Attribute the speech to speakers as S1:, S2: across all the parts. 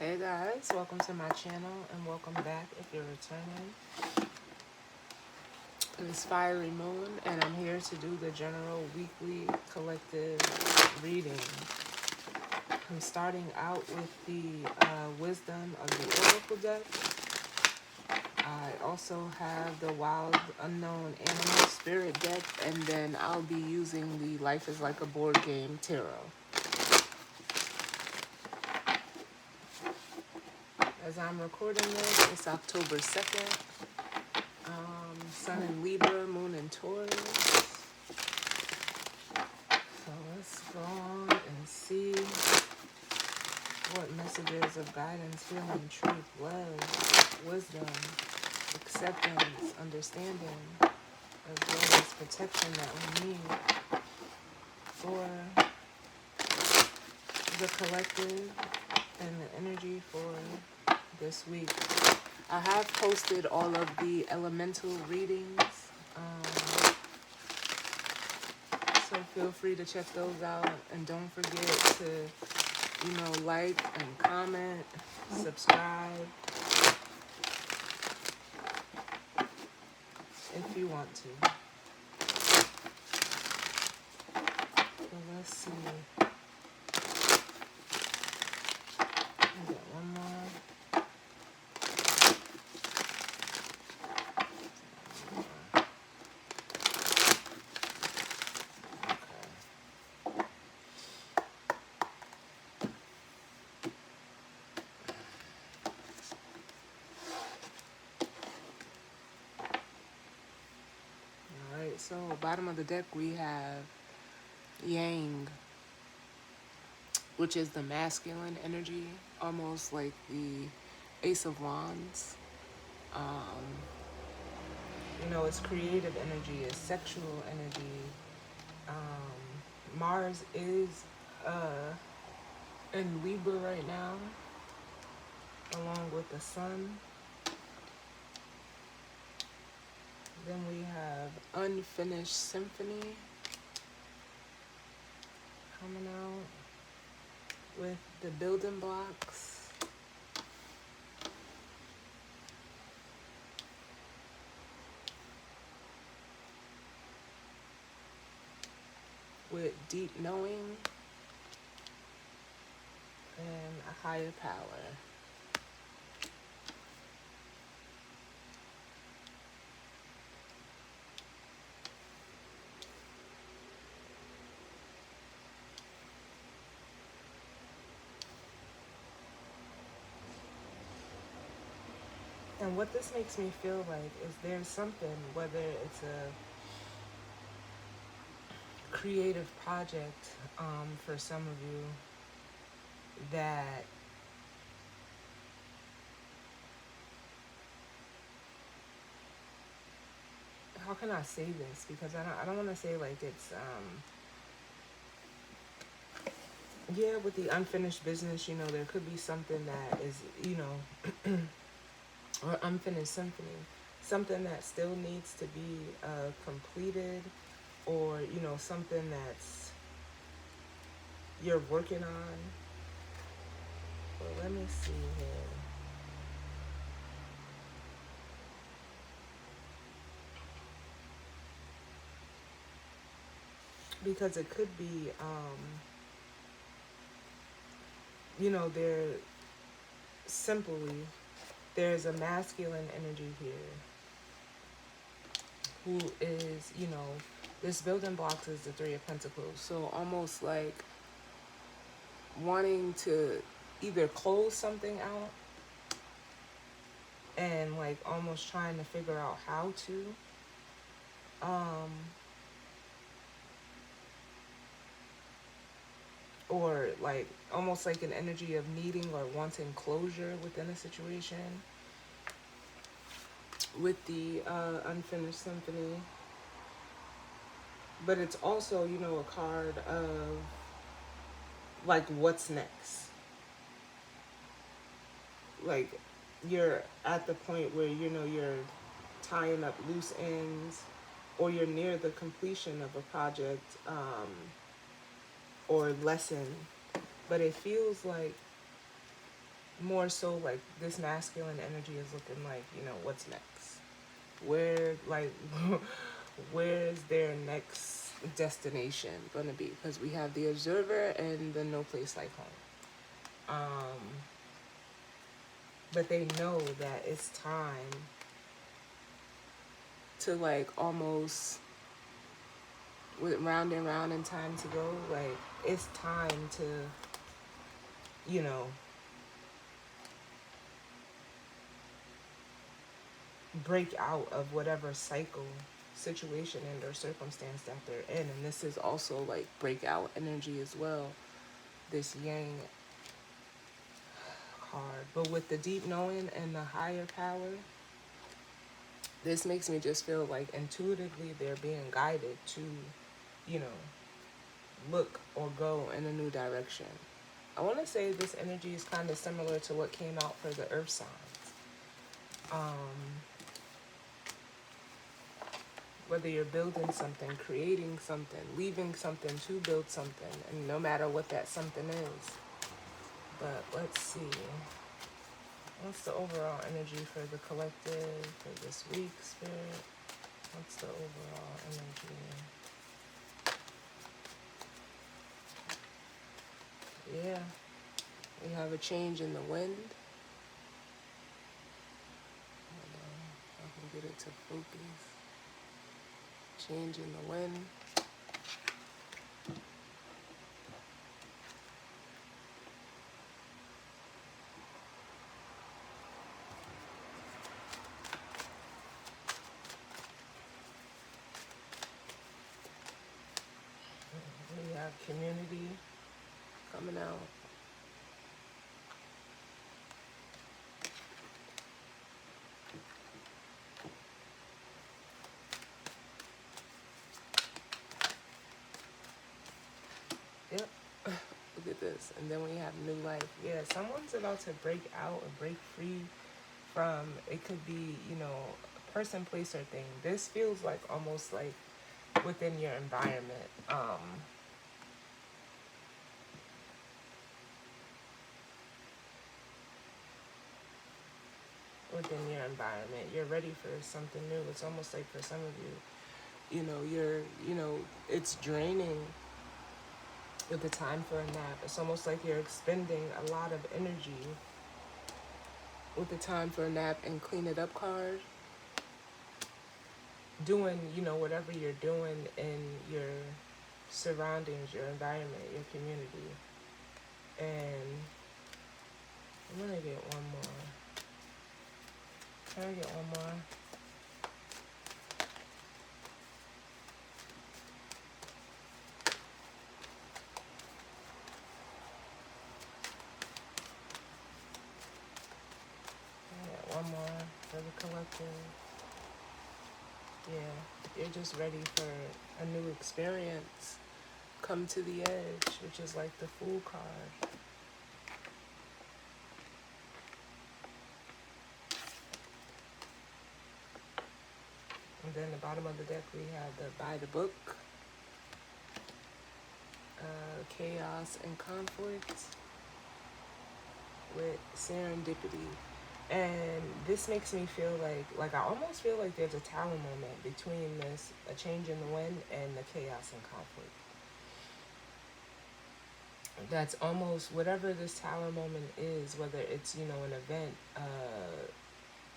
S1: Hey guys, welcome to my channel and welcome back if you're returning. It's Fiery Moon and I'm here to do the general weekly collective reading. I'm starting out with the Wisdom of the Oracle deck. I also have the Wild Unknown Animal Spirit deck, and then I'll be using the Life is Like a Board Game Tarot. As I'm recording this, it's October 2nd. Sun in Libra, Moon in Taurus. So let's go on and see what messages of guidance, healing, truth, love, wisdom, acceptance, understanding, as well as protection that we need for the collective and the energy for this week. I have posted all of the elemental readings, so feel free to check those out, and don't forget to, like and comment, subscribe if you want to. So let's see. I got one more. Alright, so bottom of the deck we have Yang, which is the masculine energy, almost like the Ace of Wands. It's creative energy, it's sexual energy. Mars is in Libra right now, along with the Sun. Then we have Unfinished Symphony coming out with the building blocks. With deep knowing and a higher power. And what this makes me feel like is there's something, whether it's a creative project for some of you, that how can I say this? Because I don't want to say like it's yeah, with the unfinished business, there could be something that is, or unfinished symphony, something that still needs to be completed, or something that's you're working on. Well, let me see here. Because it could be, there simply, there's a masculine energy here who is, this building blocks is the Three of Pentacles. So almost like wanting to either close something out and like almost trying to figure out how to. Or like almost like an energy of needing or wanting closure within a situation with the unfinished symphony. But it's also, a card of like what's next. Like you're at the point where you're tying up loose ends, or you're near the completion of a project or lesson, but it feels like more so like this masculine energy is looking like, what's next? Where, like, where's their next destination gonna be? Because we have the observer and the no place like home. But they know that it's time to, like, almost, with round and round and time to go, like, it's time to, you know, break out of whatever cycle, situation, and or circumstance that they're in. And this is also like breakout energy as well, this yang card. But with the deep knowing and the higher power, this makes me just feel like intuitively they're being guided to, you know, look or go in a new direction. I want to say this energy is kind of similar to what came out for the earth signs. Whether you're building something, creating something, leaving something to build something, and no matter what that something is. But let's see. What's the overall energy for the collective for this week, Spirit? What's the overall energy? Yeah, we have a change in the wind. Hold on, I can get it to focus. Change in the wind. We have community coming out. Yep. Look at this. And then we have new life. Yeah, someone's about to break out or break free from, it could be, a person, place, or thing. This feels like almost like within your environment. Within your environment. You're ready for something new. It's almost like for some of you, it's draining with the time for a nap. It's almost like you're expending a lot of energy with the time for a nap and clean it up card. Doing, whatever you're doing in your surroundings, your environment, your community. And I'm gonna get one more. Can I get one more? One more for the collective. Yeah, you're just ready for a new experience. Come to the edge, which is like the Fool card. And then the bottom of the deck we have the By the Book, Chaos and Conflict with Serendipity. And this makes me feel like I almost feel like there's a tower moment between this, a change in the wind, and the chaos and conflict. That's almost whatever this tower moment is, whether it's, an event,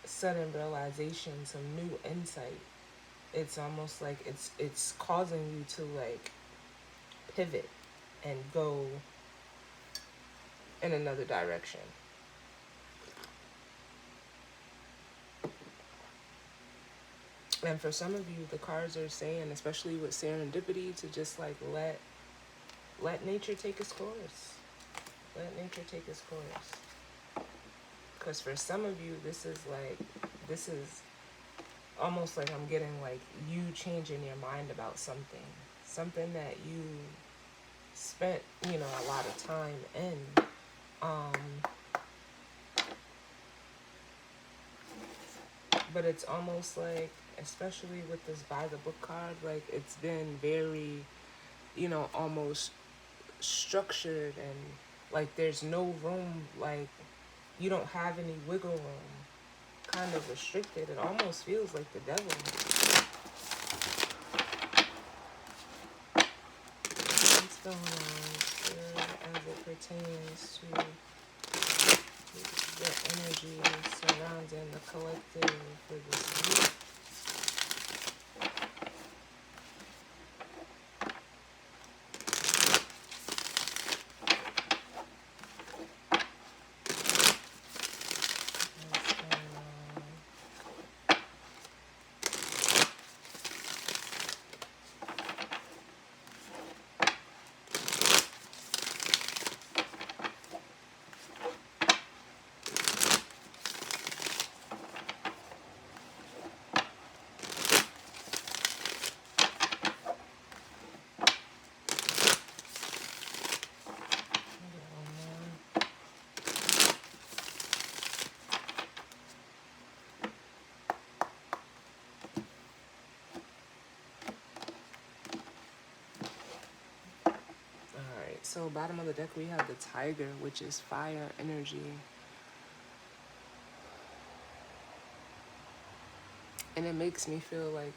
S1: sudden realization, some new insight. It's almost like it's causing you to like pivot and go in another direction. And for some of you, the cards are saying, especially with serendipity, to just like let nature take its course. Let nature take its course. Because for some of you, this is almost like I'm getting like you changing your mind about something that you spent, a lot of time in. But it's almost like, especially with this By the Book card, like it's been very, almost structured, and like there's no room, like you don't have any wiggle room, kind of restricted. It almost feels like the devil. What's going on here as it pertains to the energy surrounding the collective for this week? What's going on? Alright, so bottom of the deck we have the Tiger, which is fire energy. And it makes me feel like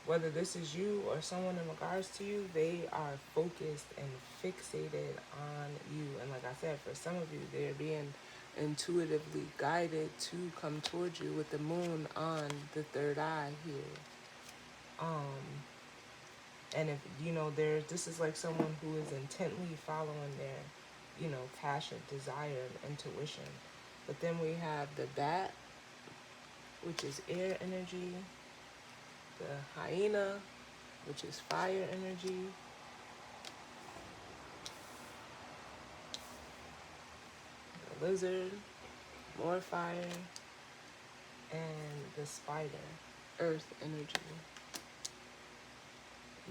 S1: whether this is you or someone in regards to you, they are focused and fixated on you. And like I said, for some of you, they're being intuitively guided to come towards you with the moon on the third eye here. And if, you know, this is like someone who is intently following their, you know, passion, desire, and intuition. But then we have the Bat, which is air energy, the Hyena, which is fire energy, the Lizard, more fire, and the Spider, earth energy.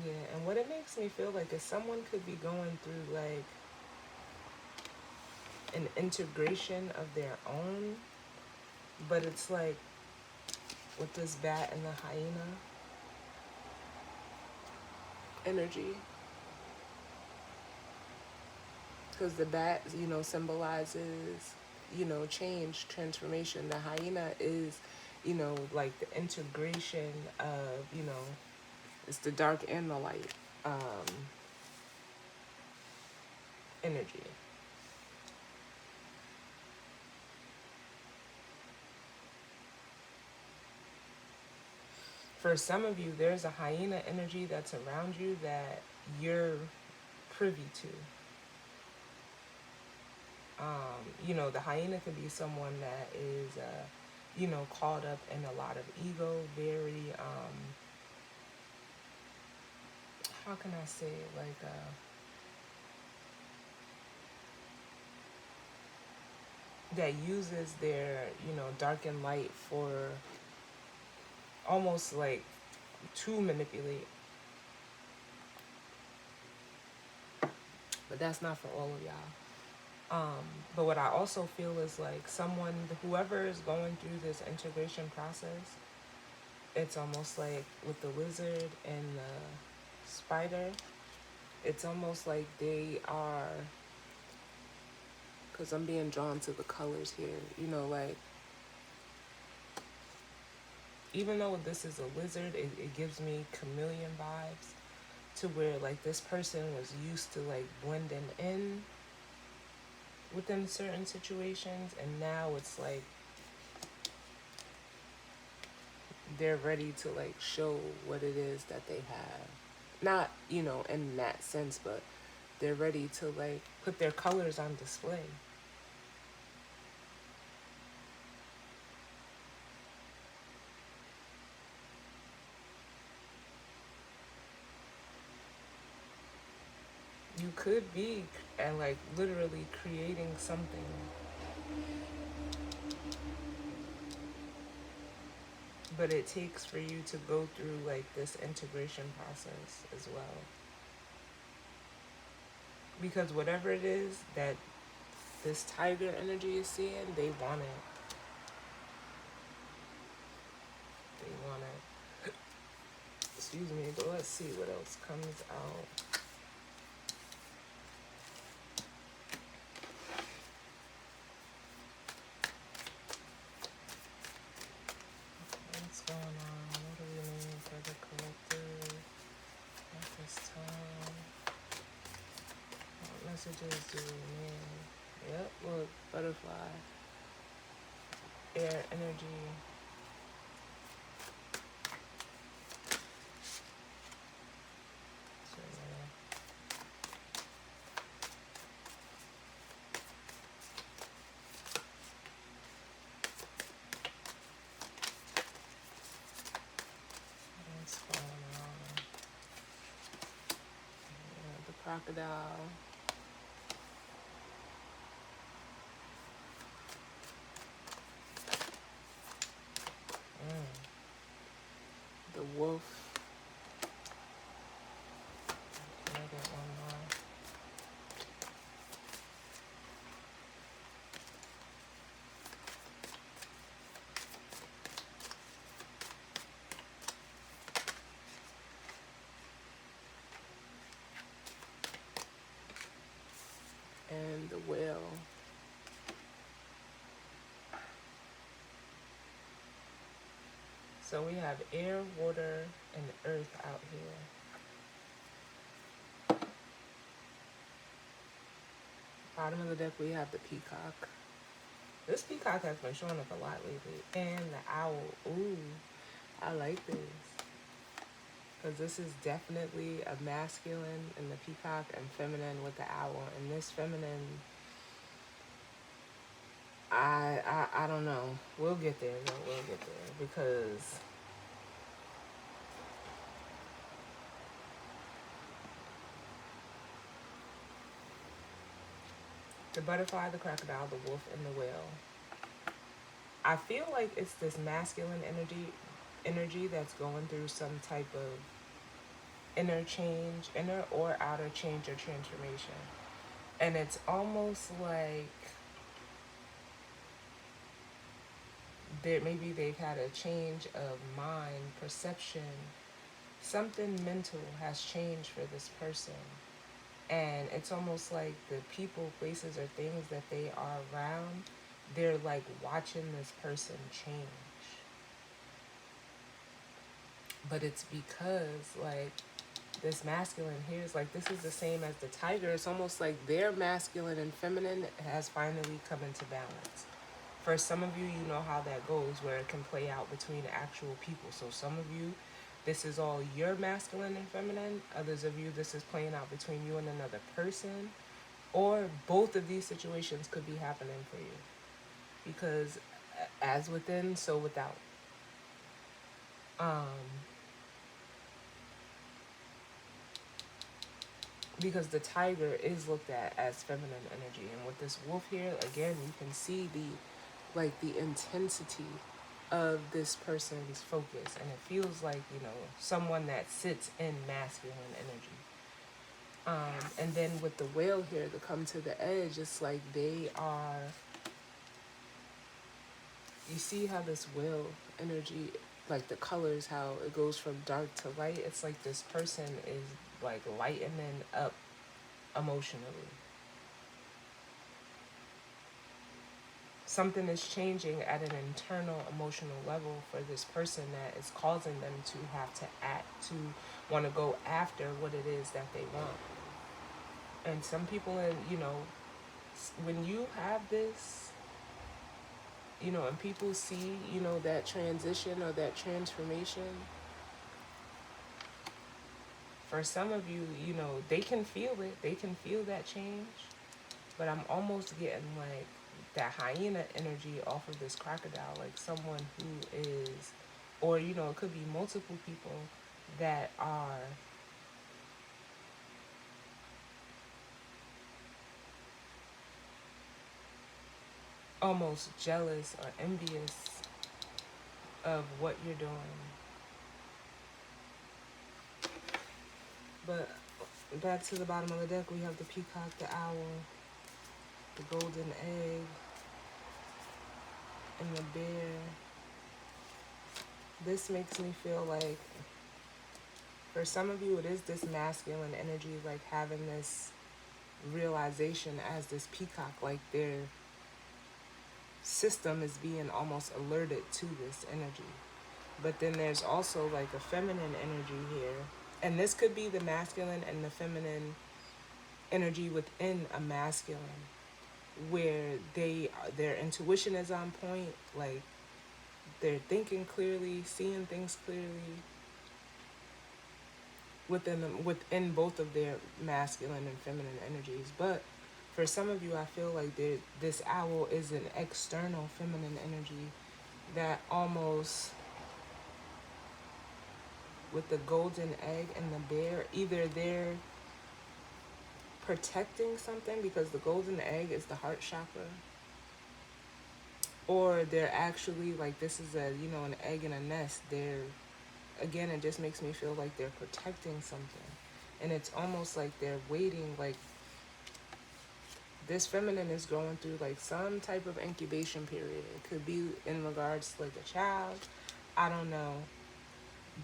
S1: Yeah, and what it makes me feel like is someone could be going through like an integration of their own, but it's like with this Bat and the Hyena energy, because the Bat, you know, symbolizes, you know, change, transformation. The Hyena is, you know, like the integration of, you know, it's the dark and the light energy. For some of you, there's a Hyena energy that's around you that you're privy to. You know, the Hyena could be someone that is, you know, caught up in a lot of ego, very, how can I say it, like, that uses their, you know, dark and light for almost like to manipulate. But that's not for all of y'all. But what I also feel is like someone, whoever is going through this integration process, it's almost like with the Lizard and the Spider, it's almost like they are, because I'm being drawn to the colors here, you know, like, even though this is a lizard, it gives me chameleon vibes, to where like this person was used to like blending in within certain situations, and now it's like they're ready to like show what it is that they have. Not, you know, in that sense, but they're ready to like put their colors on display. You could be and like literally creating something, but it takes for you to go through like this integration process as well, because whatever it is that this Tiger energy is seeing, they want it. They want it. Excuse me, but let's see what else comes out. messages do we need? Yep, look, butterfly, air energy. So, yeah. What's going on? Yeah, the crocodile. The wolf. Can I get one more? And the whale. So we have air, water, and earth out here. Bottom of the deck, we have the peacock. This peacock has been showing up a lot lately. And the owl. Ooh, I like this. Because this is definitely a masculine in the peacock and feminine with the owl. And this feminine, I don't know. We'll get there, though. We'll get there. Because the butterfly, the crocodile, the wolf, and the whale. I feel like it's this masculine energy that's going through some type of inner change, inner or outer change or transformation. And it's almost like maybe they've had a change of mind, perception, something mental has changed for this person. And it's almost like the people, places, or things that they are around, they're like watching this person change. But it's because like this masculine here is like, this is the same as the tiger. It's almost like their masculine and feminine has finally come into balance. For some of you, you know how that goes, where it can play out between actual people. So some of you, this is all your masculine and feminine. Others of you, this is playing out between you and another person. Or both of these situations could be happening for you. Because as within, so without. Because the tiger is looked at as feminine energy. And with this wolf here, again, you can see the intensity of this person's focus, and it feels like, you know, someone that sits in masculine energy. And then with the whale here to come to the edge, it's like they are, you see how this whale energy, like the colors, how it goes from dark to light. It's like this person is like lightening up emotionally. Something is changing at an internal emotional level for this person that is causing them to have to act, to want to go after what it is that they want. And some people, you know, when you have this, you know, and people see, you know, that transition or that transformation, for some of you, you know, they can feel it. They can feel that change. But I'm almost getting like that hyena energy off of this crocodile, like someone who is, or, you know, it could be multiple people that are almost jealous or envious of what you're doing. But back to the bottom of the deck, we have the peacock, the owl, the golden egg, and the bear. This makes me feel like, for some of you, it is this masculine energy, like having this realization as this peacock, like their system is being almost alerted to this energy. But then there's also like a feminine energy here. And this could be the masculine and the feminine energy within a masculine, where their intuition is on point, like they're thinking clearly, seeing things clearly within both of their masculine and feminine energies. But for some of you, I feel like this owl is an external feminine energy that almost, with the golden egg and the bear, either they're protecting something because the golden egg is the heart chakra, or they're actually like, this is a, an egg in a nest. They're, again, it just makes me feel like they're protecting something, and it's almost like they're waiting, like this feminine is going through like some type of incubation period. It could be in regards to like a child, I don't know,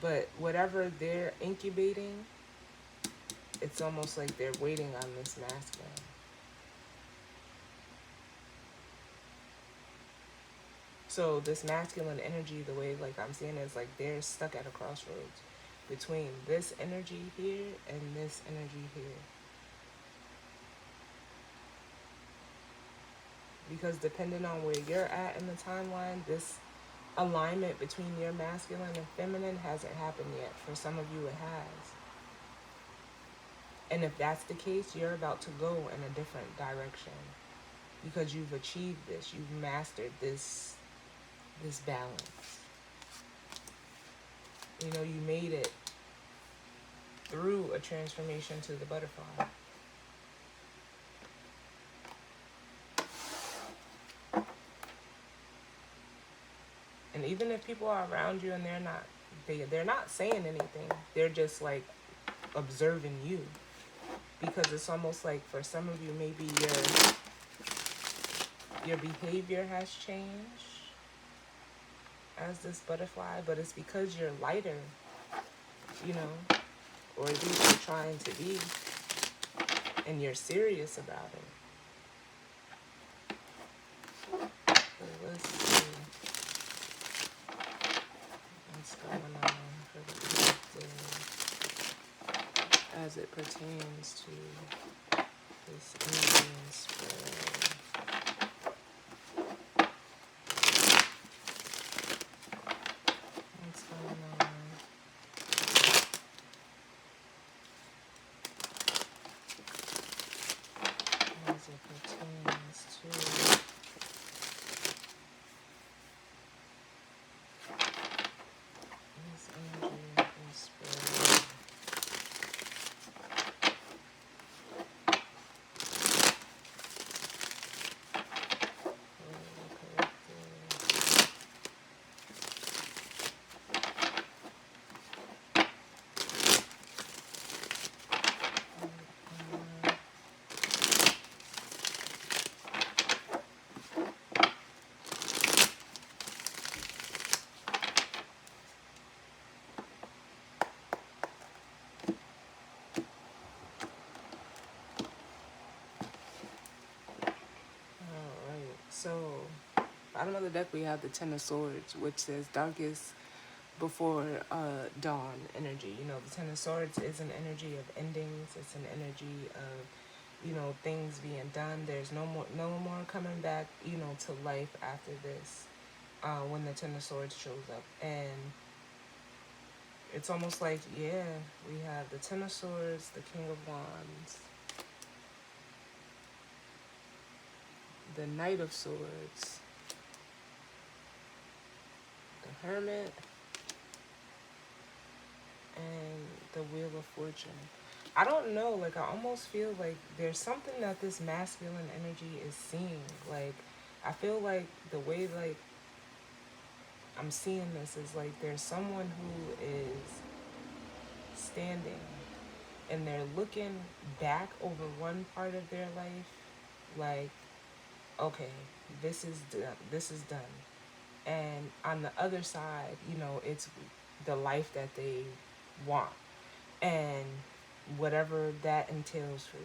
S1: but whatever they're incubating, it's almost like they're waiting on this masculine. So this masculine energy, the way like I'm seeing it, is like they're stuck at a crossroads between this energy here and this energy here. Because depending on where you're at in the timeline, this alignment between your masculine and feminine hasn't happened yet. For some of you, it has. And if that's the case, you're about to go in a different direction because you've achieved this. You've mastered this balance. You made it through a transformation to the butterfly. And even if people are around you and they're not saying anything, they're just like observing you, because it's almost like for some of you, maybe your behavior has changed as this butterfly, but it's because you're lighter, or at least you're trying to be, and you're serious about it. So let's see what's going on for the collective as it pertains to this Indian spread. What's going on? As it pertains to this energy is spread. So, bottom of the deck, we have the Ten of Swords, which says darkest before dawn energy. The Ten of Swords is an energy of endings. It's an energy of, things being done. There's no more coming back, to life after this, when the Ten of Swords shows up. And it's almost like, yeah, we have the Ten of Swords, the King of Wands, the Knight of Swords, the Hermit, and the Wheel of Fortune. I don't know, like I almost feel like there's something that this masculine energy is seeing. Like I feel like the way like I'm seeing this is like there's someone who is standing and they're looking back over one part of their life, like, okay, this is done. And on the other side, it's the life that they want and whatever that entails for you.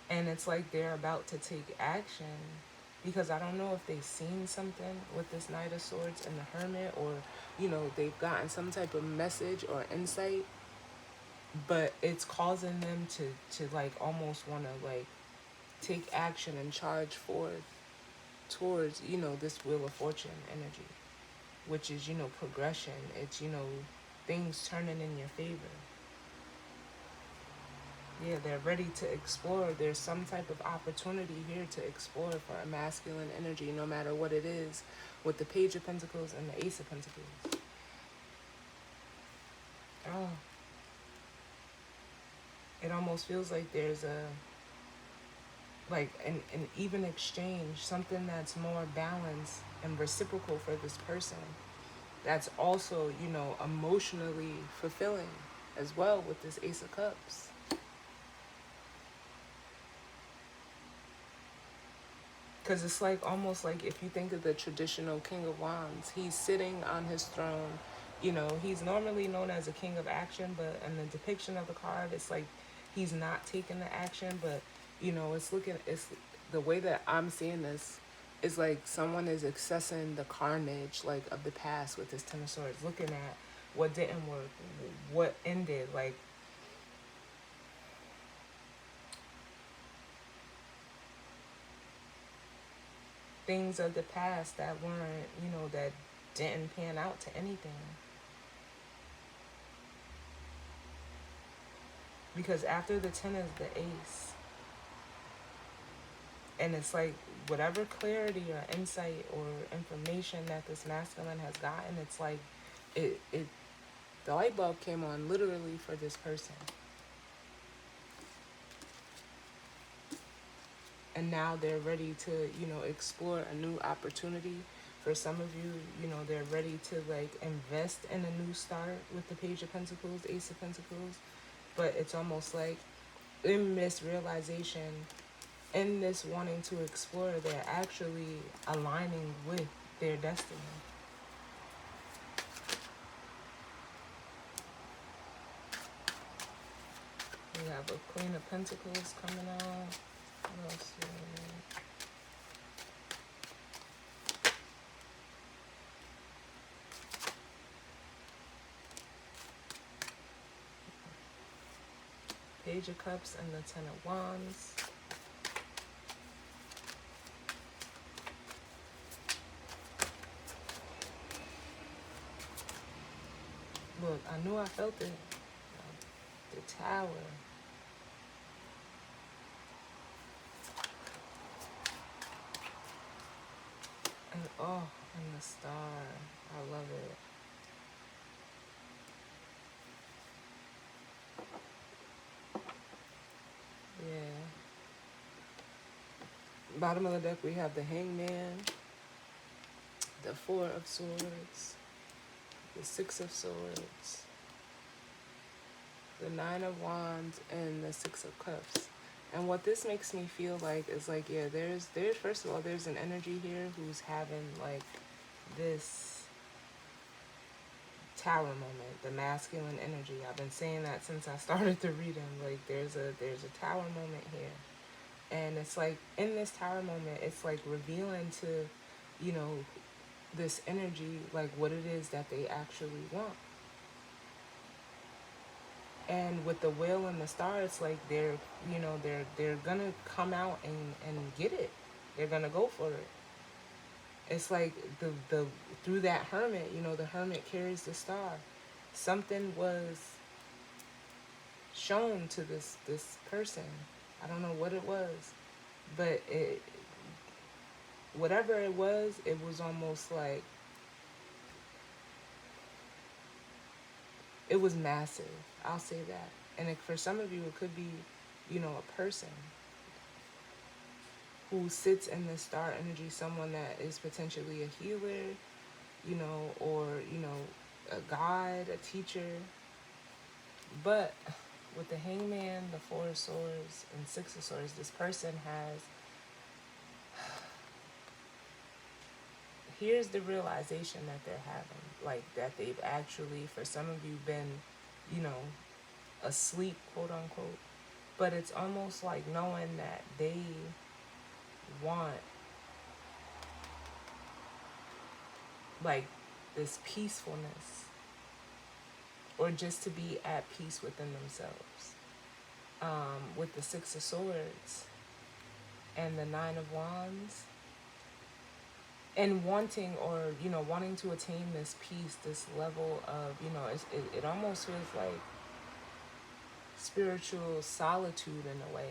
S1: And it's like they're about to take action, because I don't know if they've seen something with this Knight of Swords and the Hermit, or they've gotten some type of message or insight but it's causing them to like almost want to like take action and charge forward towards, you know, this wheel of fortune energy, which is, you know, progression. It's, you know, things turning in your favor. Yeah, they're ready to explore. There's some type of opportunity here to explore for a masculine energy, no matter what it is, with the Page of Pentacles and the Ace of Pentacles. Oh, it almost feels like there's a like an even exchange, something that's more balanced and reciprocal for this person. That's also, you know, emotionally fulfilling as well with this Ace of Cups. Because it's like almost like if you think of the traditional King of Wands, he's sitting on his throne. You know, he's normally known as a king of action, but in the depiction of the card, it's like he's not taking the action, but, you know, it's the way that I'm seeing this is like someone is accessing the carnage, like, of the past with this Ten of Swords, looking at what didn't work, what ended, like, things of the past that weren't, you know, that didn't pan out to anything. Because after the 10 is the ace. And it's like whatever clarity or insight or information that this masculine has gotten, it's like it the light bulb came on literally for this person. And now they're ready to, you know, explore a new opportunity. For some of you, you know, they're ready to like invest in a new start with the Page of Pentacles, Ace of Pentacles. But it's almost like in this realization, in this wanting to explore, they're actually aligning with their destiny. We have a Queen of Pentacles coming out. What else do we need? Page of Cups and the Ten of Wands. Look, I knew I felt it. The Tower. And oh, and the Star. I love it. Yeah. Bottom of the deck we have the Hangman, the Four of Swords, the Six of Swords, the Nine of Wands, and the Six of Cups. And what this makes me feel like is like, yeah, there's first of all, there's an energy here who's having like this tower moment, the masculine energy. I've been saying that since I started the reading. Like there's a tower moment here. And it's like in this tower moment, it's like revealing to, you know, this energy, like what it is that they actually want. And with the whale and the star, it's like they're, you know, they're gonna come out and get it. They're gonna go for it. It's like the through that hermit, you know, the hermit carries the star. Something was shown to this person. I don't know what it was, but it, whatever it was almost like it was massive. I'll say that. And for some of you, it could be, you know, a person who sits in the star energy, someone that is potentially a healer, you know, or, you know, a guide, a teacher. But with the Hangman, the Four of Swords, and Six of Swords, this person has, here's the realization that they're having. Like, that they've actually, for some of you, been, you know, asleep, quote unquote. But it's almost like knowing that they want, like, this peacefulness. or just to be at peace within themselves. With the Six of Swords and the Nine of Wands, and wanting, or wanting to attain this peace, this level of, it almost feels like spiritual solitude in a way.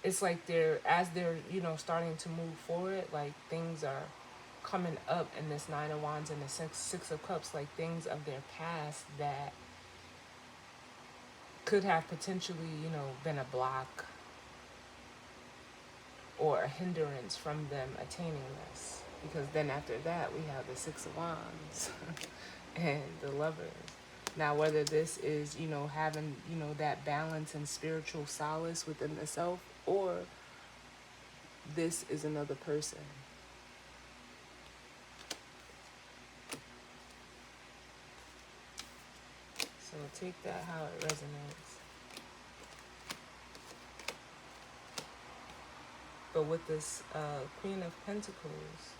S1: It's like they're starting to move forward, like things are coming up in this Nine of Wands and the Six of Cups, like things of their past that could have potentially, been a block or a hindrance from them attaining this. Because then after that, we have the Six of Wands and the Lovers. Now, whether this is, having, that balance and spiritual solace within the self, or this is another person. So take that how it resonates. But with this Queen of Pentacles,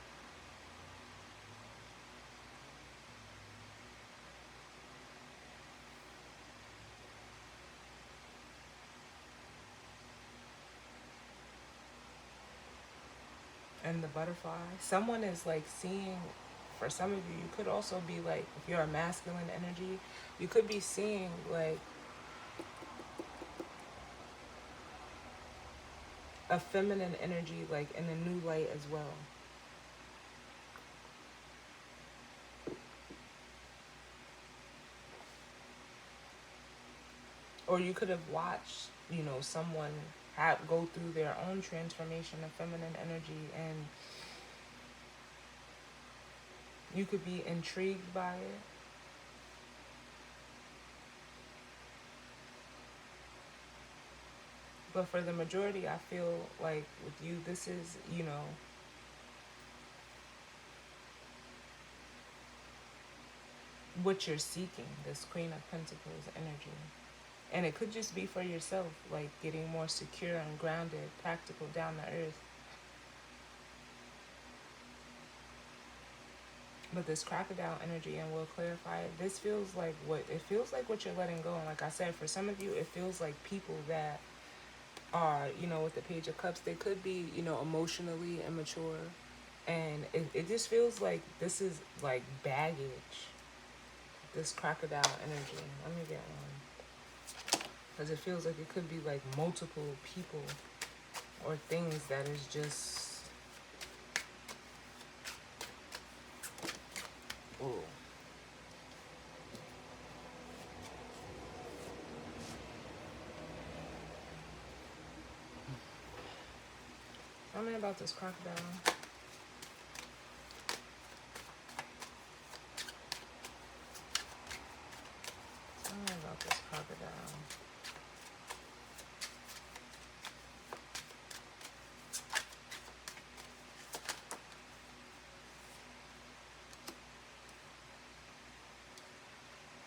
S1: and the butterfly, someone is like seeing, for some of you, you could also be like, if you're a masculine energy, you could be seeing like a feminine energy like in a new light as well. Or you could have watched, someone go through their own transformation of feminine energy, and you could be intrigued by it. But for the majority, I feel like with you, this is, what you're seeking, this Queen of Pentacles energy. And it could just be for yourself, like getting more secure and grounded, practical, down to earth. But this crocodile energy, and we'll clarify it, this feels like what you're letting go. And like I said, for some of you, it feels like people that are, with the Page of Cups, they could be, emotionally immature. And it just feels like this is like baggage, this crocodile energy. Let me get one. Because it feels like it could be like multiple people or things that is just... Ooh. Tell me about this crocodile. Tell me about this crocodile.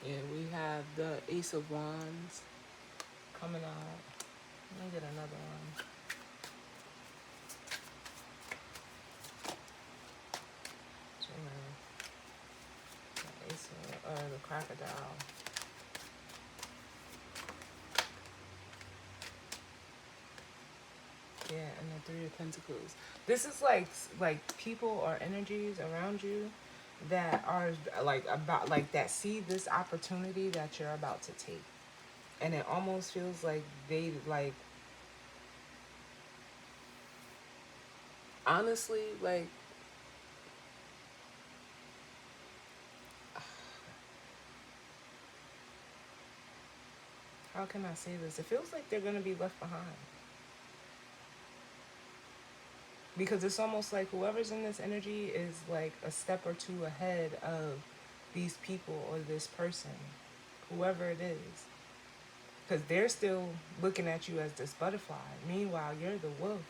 S1: Yeah, we have the Ace of Wands coming out. Let me get another one. The Ace of, the crocodile. Yeah, and the Three of Pentacles. This is like people or energies around you that are like about, like, that see this opportunity that you're about to take. And it almost feels like they, like, honestly, like, how can I say this? It feels like they're going to be left behind. Because it's almost like whoever's in this energy is like a step or two ahead of these people or this person, whoever it is. Because they're still looking at you as this butterfly. Meanwhile, you're the wolf.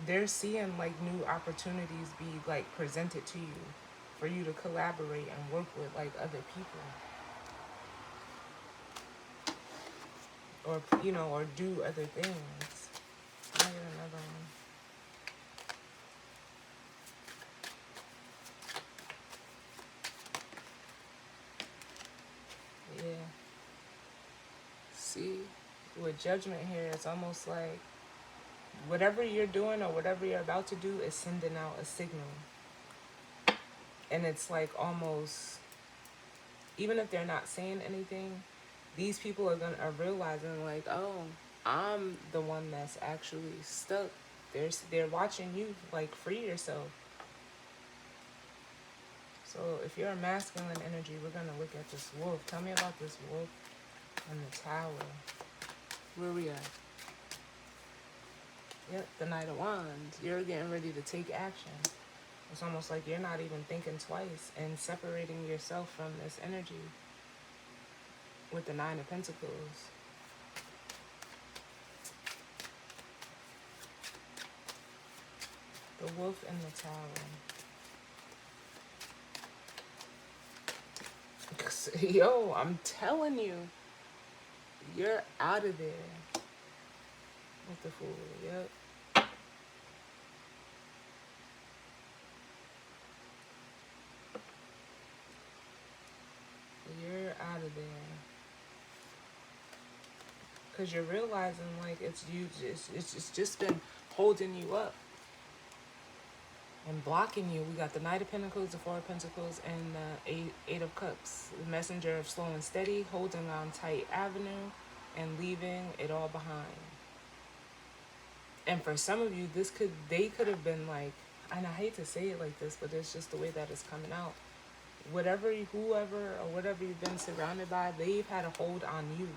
S1: They're seeing like new opportunities be like presented to you for you to collaborate and work with like other people. Or, or do other things. I get another with Judgment here, it's almost like whatever you're doing or whatever you're about to do is sending out a signal. And it's like almost, even if they're not saying anything, these people are realizing like, oh, I'm the one that's actually stuck. They're watching you like free yourself. So if you're a masculine energy, we're gonna look at this wolf. Tell me about this wolf and the tower. Where we at? Yep, the Knight of Wands. You're getting ready to take action. It's almost like you're not even thinking twice and separating yourself from this energy with the Nine of Pentacles. The wolf and the tower. Yo, I'm telling you, you're out of there. With the Fool, yep. You're out of there. Because you're realizing like it's just been holding you up and blocking you. We got the Knight of Pentacles, the Four of Pentacles, and the Eight of Cups. The messenger of slow and steady, holding on tight avenue and leaving it all behind. And for some of you, they could have been like, and I hate to say it like this, but it's just the way that it's coming out. Whoever or whatever you've been surrounded by, they've had a hold on you.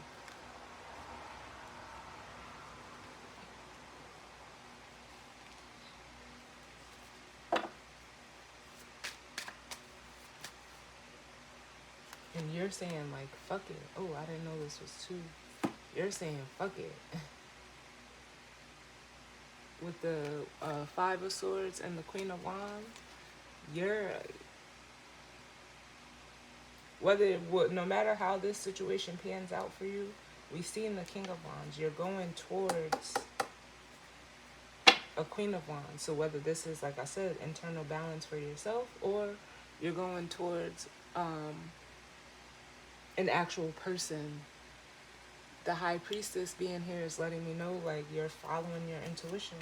S1: And you're saying like, fuck it. Oh, I didn't know this was two. You're saying, fuck it. With the Five of Swords and the Queen of Wands, no matter how this situation pans out for you, we've seen the King of Wands. You're going towards a Queen of Wands. So whether this is, like I said, internal balance for yourself, or you're going towards an actual person. The High Priestess being here is letting me know like you're following your intuition.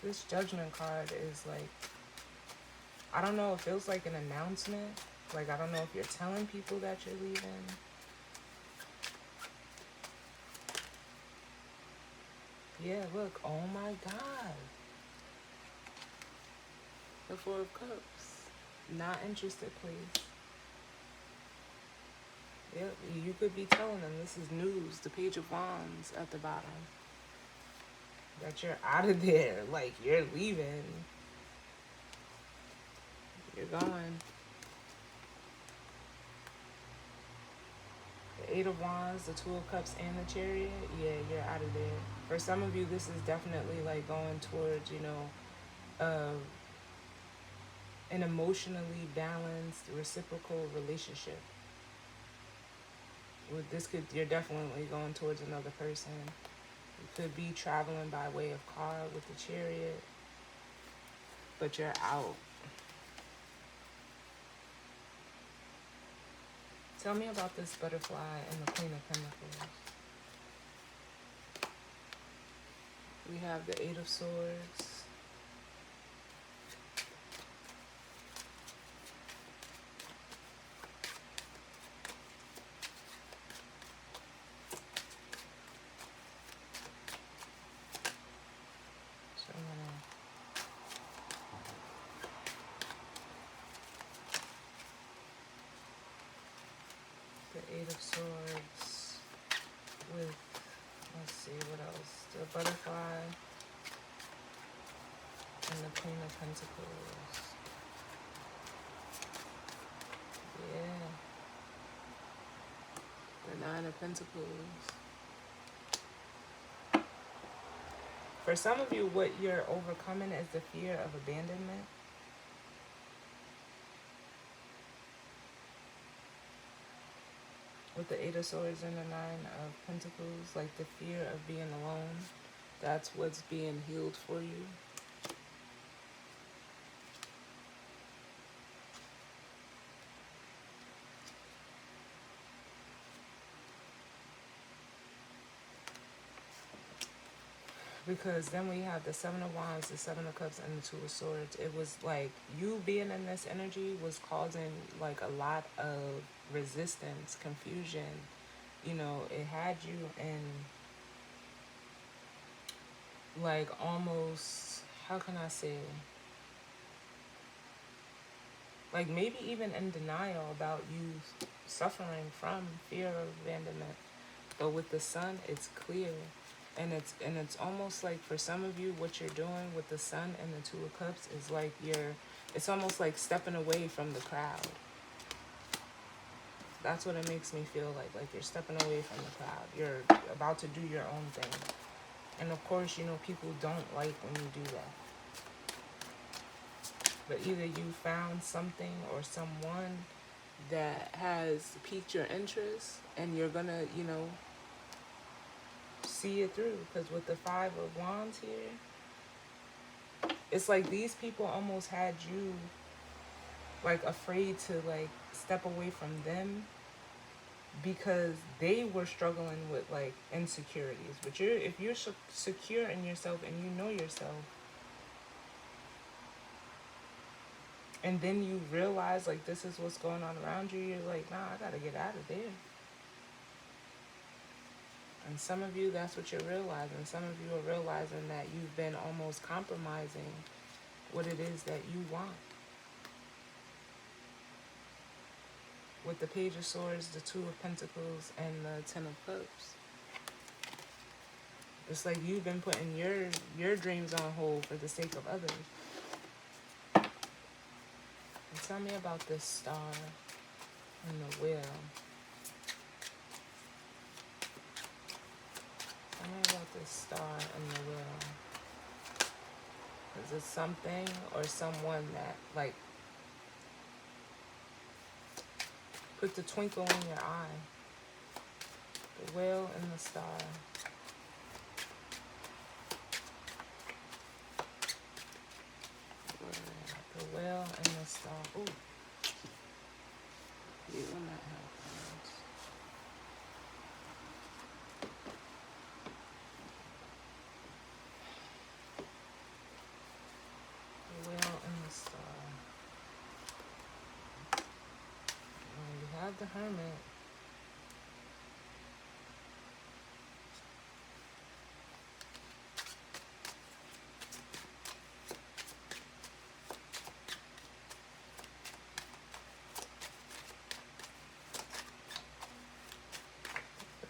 S1: This Judgment card is like, I don't know, it feels like an announcement. Like, I don't know if you're telling people that you're leaving. Yeah, look, oh my God. The Four of Cups. Not interested, please. Yep, you could be telling them this is news. The Page of Wands at the bottom. That you're out of there. Like, you're leaving. You're going. The Eight of Wands, the Two of Cups, and the Chariot. Yeah, you're out of there. For some of you, this is definitely like going towards, an emotionally balanced, reciprocal relationship. You're definitely going towards another person. You could be traveling by way of car with the Chariot, but you're out. Tell me about this Butterfly and the Queen of Pentacles. We have the Eight of Swords. The Eight of Swords with, let's see, what else? The Butterfly and the Queen of Pentacles. Yeah. The Nine of Pentacles. For some of you, what you're overcoming is the fear of abandonment. With the Eight of Swords and the Nine of Pentacles, like the fear of being alone, that's what's being healed for you. Because then we have the Seven of Wands, the Seven of Cups, and the Two of Swords. It was like you being in this energy was causing like a lot of resistance, confusion. You know, it had you in like almost, how can I say, like maybe even in denial about you suffering from fear of abandonment. But with the Sun, it's clear. And it's almost like for some of you, what you're doing with the Sun and the Two of Cups is like it's almost like stepping away from the crowd. That's what it makes me feel like you're stepping away from the crowd. You're about to do your own thing. And of course, you know, people don't like when you do that. But either you found something or someone that has piqued your interest and you're gonna, you know, see it through. Because with the Five of Wands here, it's like these people almost had you like afraid to like step away from them because they were struggling with like insecurities. But if you're secure in yourself and you know yourself, and then you realize like this is what's going on around you, you're like, nah, I gotta get out of there. And some of you, that's what you're realizing. Some of you are realizing that you've been almost compromising what it is that you want. With the Page of Swords, the Two of Pentacles, and the Ten of Cups. It's like you've been putting your dreams on hold for the sake of others. And tell me about this Star and the Wheel. Tell me about this Star and the Wheel. Is it something or someone that like put the twinkle in your eye? The Wheel and the Star. The Wheel and the Star. Ooh. You will not have friends. The Wheel and the Star. And you have the Hermit.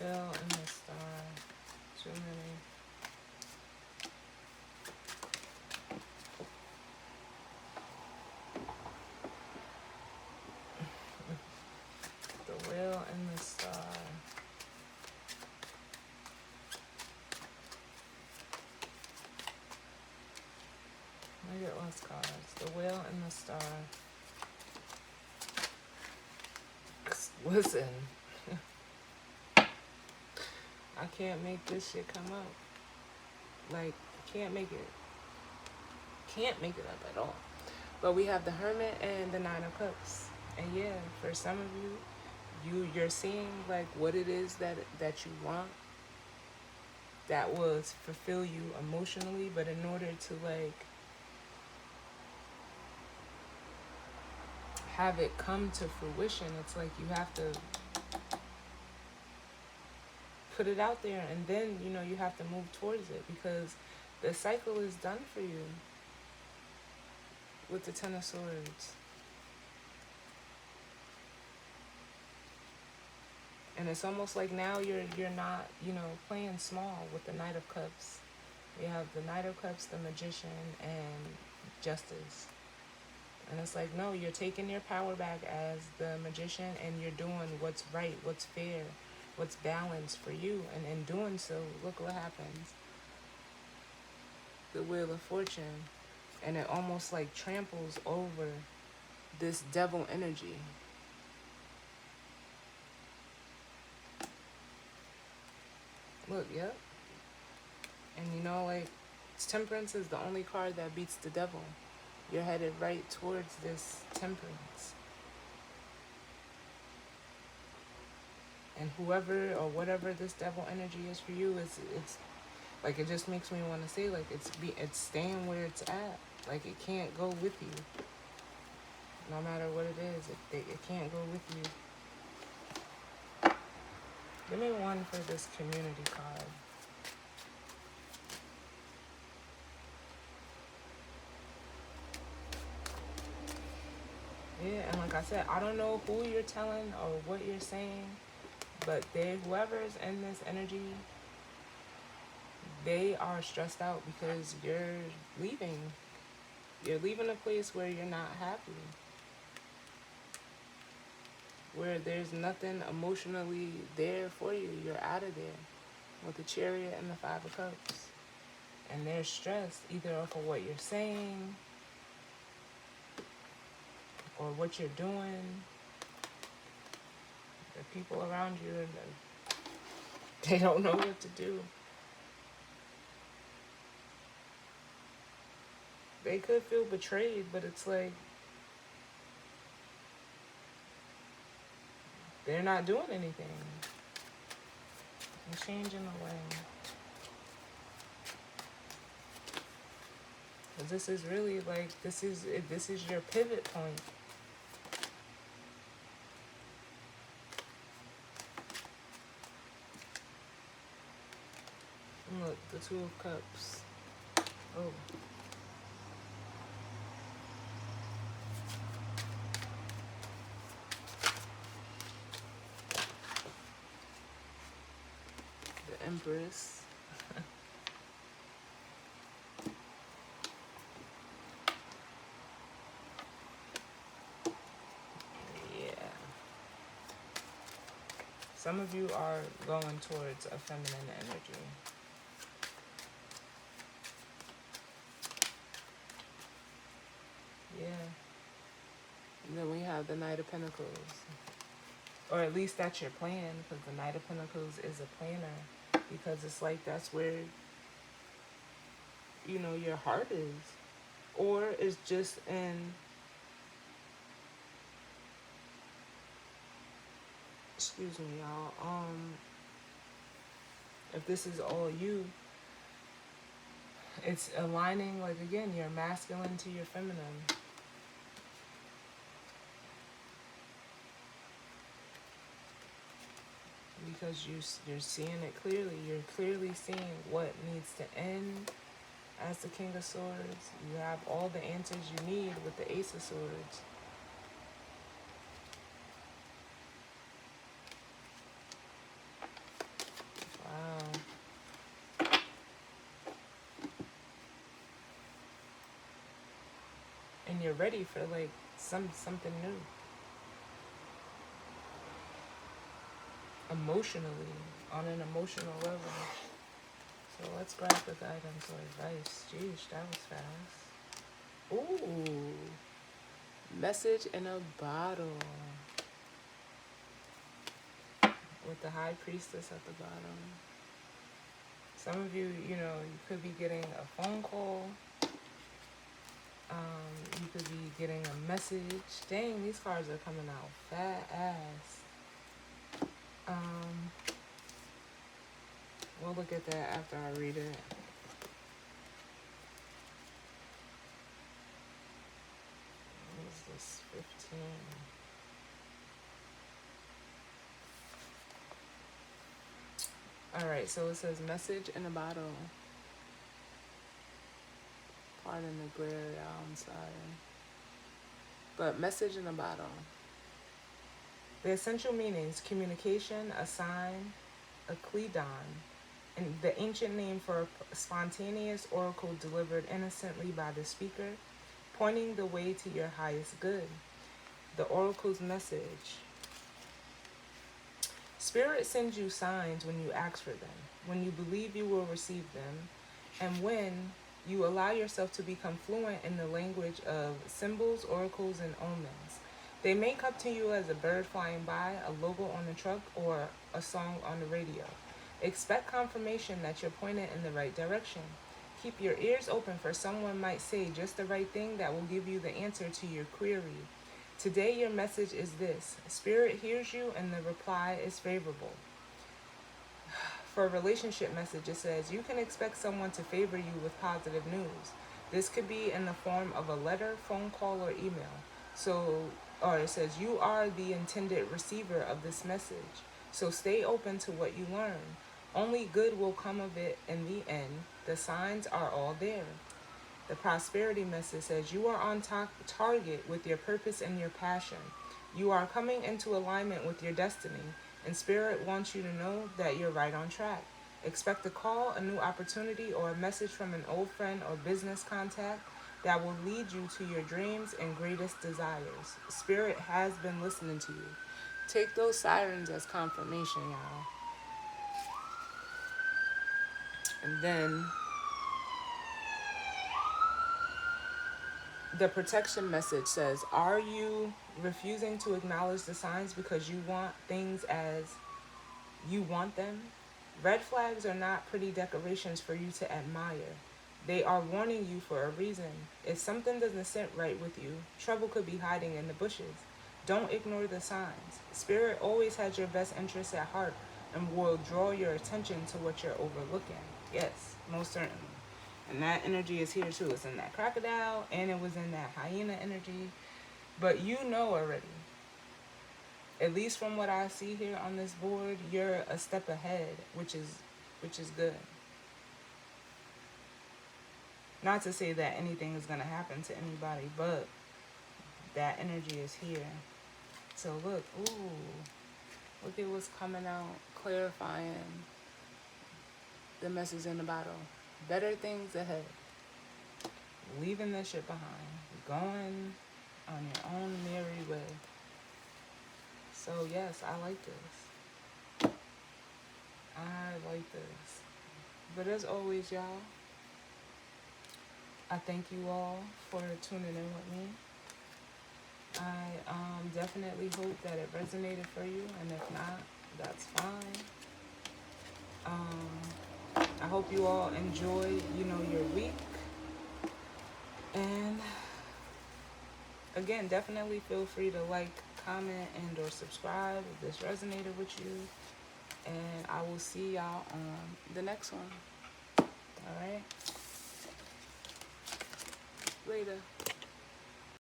S1: Wheel and the Star. Too many. The Wheel and the Star. Let me get less cards. The Wheel and the Star. Listen. I can't make this shit come up. Like, can't make it. Can't make it up at all. But we have the Hermit and the Nine of Cups. And yeah, for some of you, you're seeing like what it is that you want that will fulfill you emotionally, but in order to like have it come to fruition, it's like you have to put it out there, and then you know you have to move towards it because the cycle is done for you with the Ten of Swords. And it's almost like now you're not, you know, playing small with the Knight of Cups. You have the Knight of Cups, the Magician, and Justice. And it's like, no, you're taking your power back as the Magician and you're doing what's right, what's fair, what's balanced for you. And in doing so, look what happens. The Wheel of Fortune. And it almost like tramples over this devil energy. Look, yep. And you know, like, Temperance is the only card that beats the devil. You're headed right towards this Temperance. And whoever or whatever this devil energy is for you, Like, it just makes me want to say, like, it's staying where it's at. Like, it can't go with you. No matter what it is, it can't go with you. Give me one for this community card. Yeah, and like I said, I don't know who you're telling or what you're saying, but whoever's in this energy, they are stressed out because you're leaving. You're leaving a place where you're not happy, where there's nothing emotionally there for you. You're out of there with the Chariot and the Five of Cups. And they're stressed either off of what you're saying or what you're doing. The people around you, they don't know what to do. They could feel betrayed, but it's like they're not doing anything. They're changing the way. But this is really like, this is your pivot point. And look, the Two of Cups. Oh. The Empress. Yeah. Some of you are going towards a feminine energy. Yeah. And then we have the Knight of Pentacles. Or at least that's your plan, because the Knight of Pentacles is a planner. Because it's like that's where, you know, your heart is. Or it's just in, excuse me, y'all. If this is all you, it's aligning, like, again, your masculine to your feminine. Because you're seeing it clearly. You're clearly seeing what needs to end as the King of Swords. You have all the answers you need with the Ace of Swords. Wow. And you're ready for like something new. Emotionally, on an emotional level. So let's grab the guidance or advice. Jeez, that was fast. Ooh. Message in a bottle. With the High Priestess at the bottom. Some of you, you know, you could be getting a phone call. You could be getting a message. Dang, these cards are coming out fast. We'll look at that after I read it. What is this? 15. Alright, so it says message in a bottle. Pardon the glare, y'all, I'm sorry. But message in a bottle. The essential meanings: communication, a sign, a Cledon, and the ancient name for a spontaneous oracle delivered innocently by the speaker, pointing the way to your highest good. The oracle's message. Spirit sends you signs when you ask for them, when you believe you will receive them, and when you allow yourself to become fluent in the language of symbols, oracles, and omens. They may come to you as a bird flying by, a logo on the truck, or a song on the radio. Expect confirmation that you're pointed in the right direction. Keep your ears open, for someone might say just the right thing that will give you the answer to your query. Today your message is this: Spirit hears you and the reply is favorable. For a relationship message, it says, you can expect someone to favor you with positive news. This could be in the form of a letter, phone call, or email. Or it says, you are the intended receiver of this message. So stay open to what you learn. Only good will come of it in the end. The signs are all there. The prosperity message says, you are on target with your purpose and your passion. You are coming into alignment with your destiny, and Spirit wants you to know that you're right on track. Expect a call, a new opportunity, or a message from an old friend or business contact that will lead you to your dreams and greatest desires. Spirit has been listening to you. Take those sirens as confirmation, y'all. And then the protection message says, are you refusing to acknowledge the signs because you want things as you want them? Red flags are not pretty decorations for you to admire. They are warning you for a reason. If something doesn't sit right with you, trouble could be hiding in the bushes. Don't ignore the signs. Spirit always has your best interests at heart and will draw your attention to what you're overlooking. Yes, most certainly. And that energy is here too. It's in that crocodile and it was in that hyena energy. But you know already, at least from what I see here on this board, you're a step ahead, which is good. Not to say that anything is going to happen to anybody, but that energy is here. So look at what's coming out, clarifying the message in the bottle. Better things ahead. Leaving this shit behind. Going on your own merry way. So yes, I like this. I like this. But as always, y'all, I thank you all for tuning in with me. I definitely hope that it resonated for you, and if not, that's fine. I hope you all enjoy, your week. And again, definitely feel free to like, comment, and or subscribe if this resonated with you. And I will see y'all on the next one. All right? Later.